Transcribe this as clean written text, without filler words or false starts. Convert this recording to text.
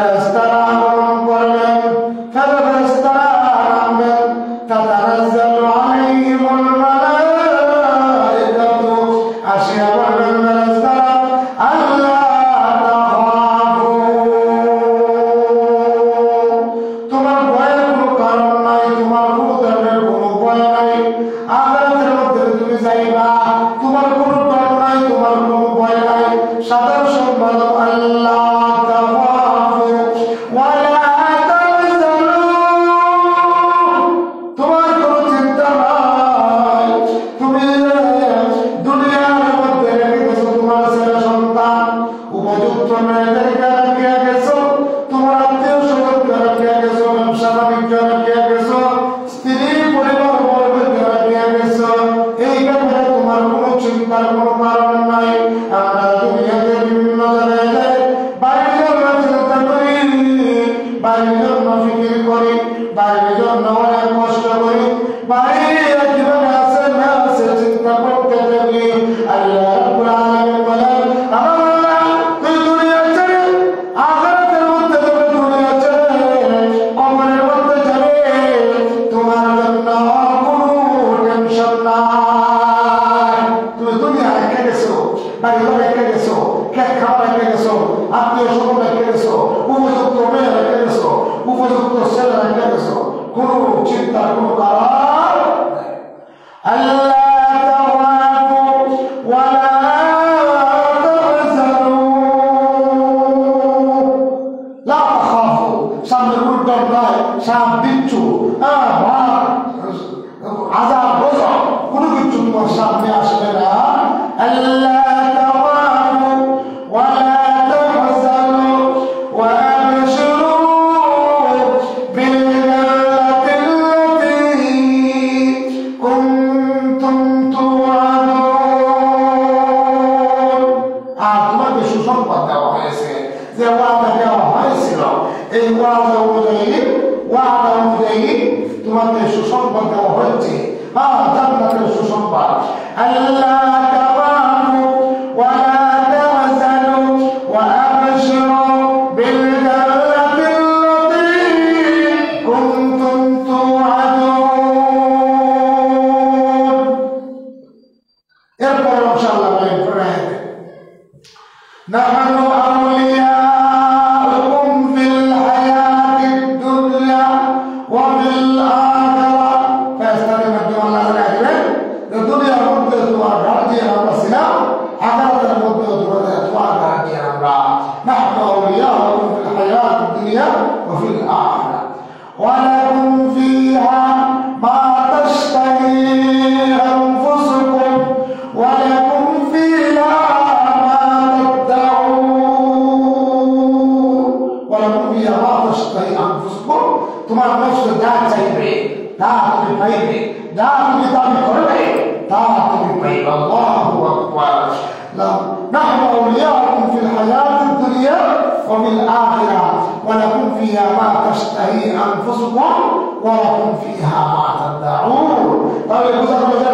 ফেরেশতারা আগমন করবেন, ফেরেশতারা নামবেন, তাতানাজ্জালু আলাইহিমুল মালায়েকাতু, আসিয়া বলবেন ফেরেশতারা, আল্লাহ তাখাফু, তোমার ভয়ের কোনো কারণ নাই, তোমার কোনো ধরনের কোনো ভয় নাই, আখিরাতের মধ্যে তুমি যাইবা, তোমার কোনো ডর নাই, তোমার কোনো ভয় নাই, সাধারণ সম্মান আল্লাহ তাখাফু ওয়ালা তাহজানু, তোমার কোনো চিন্তা নাই, তুমি দুনিয়ার মধ্যে রেখে গেছো তোমার ছেলে সন্তান, উপযুক্ত মেয়েদেরকে রেখে গেছো, তোমার আত্মীয় স্বজনকে রেখে গেছো, ব্যবসা বাণিজ্য রেখে গেছো, স্ত্রী পরিবার বর্গকে রেখে গেছো, এই ব্যাপারে তোমার কোনো চিন্তার কোনো কারণ নাই। আমরা দুনিয়াতে বিভিন্ন জায়গায় যাই, বাইরের জন্য চিন্তা করি, বাইরের জন্য ফিকির করি, বাইরের জন্য অনেক কষ্ট করি, বাইরে কিভাবে আছে না আছে চিন্তা করতে থাকি। আল্লাহ রাব্বুল আলামিন বলেন, আমরা তুই দুনিয়া ছেড়ে আখিরাতের মধ্যে যাবে, দুনিয়া ছেড়ে কবরের মধ্যে যাবে, তোমার জন্য কোনো টেনশন নাই। তুমি দুনিয়া রেখে গেছো, বাড়ি রেখে গেছো, খেত খাওয়া রেখে গেছো, আত্মীয় স্বজন রেখে গেছো, উপযুক্ত মেয়ে রেখে গেছো, উপযুক্ত ছেলে রেখে গেছো, কোনো চিন্তার কোনো কারণ নাই। আল্লাহ তাখাফু ওয়ালা তাহজানু, লা তাখাফু, সামনে কোনো ডর নাই, সাপ বিচ্ছু আযাব গজব কোনো কিছু তোমার সামনে আসবে না। আল্লাহ তাখাফু ওয়ালা তাহজানু ওয়া আবশিরু বিল জান্নাতিল্লাতী কুনতুম তুআদুন, আর তোমাকে সুসংবাদ দেওয়া হয়েছে, যে ওয়াদা দেওয়া হয়েছিল, এই ওয়াদা অনুযায়ী তোমাকে সুসংবাদ দেওয়া হয়েছে, জান্নাতের সুসংবাদ। আল্লাহ তাখাফু ওয়ালা তাহজানু ওয়া আবশিরু বিল জান্নাতিল্লাতী কুনতুম তুআদুন। এরপর ইনশাআল্লাহ পড়ে নাহনু আউলিয়াউকুম ফিল হায়াতিদ দুনিয়া ওয়া ফিল আখিরাহ, ফেরেশতাদের মাধ্যমে আল্লাহ রাখবেন যে দুনিয়ার মধ্যে তোমার গার্ডিয়ান আমরা ছিলাম, আখিরাতের মধ্যে তোমার গার্ডিয়ান আমরা। নাহনু আউলিয়াউকুম ফিল হায়াতিদ দুনিয়া ওয়া ফিল আখিরাহ ওয়া লাকুম ফিহা মা তাশতাহি আনফুসুকুম ওয়া লাকুম ফিহা মা তাদউন, ওয়া লাকুম ফিহা মা তাশতাহি আনফুসুকুম, তোমার নফস যা চাইবে তা তুমি পাইবে, যা তুমি দাবি করবে তা তুমি পাইবে। আল্লাহু আকবার। নাহনু আউলিয়াউকুম ফিল হায়াতিদ দুনিয়া ওয়া ফিল আখিরাহ ওয়া লাকুম ফিহা মা তাশতাহি আনফুসুকুম ওয়া লাকুম ফিহা মা তাদউন। তাহলে বোঝা গেল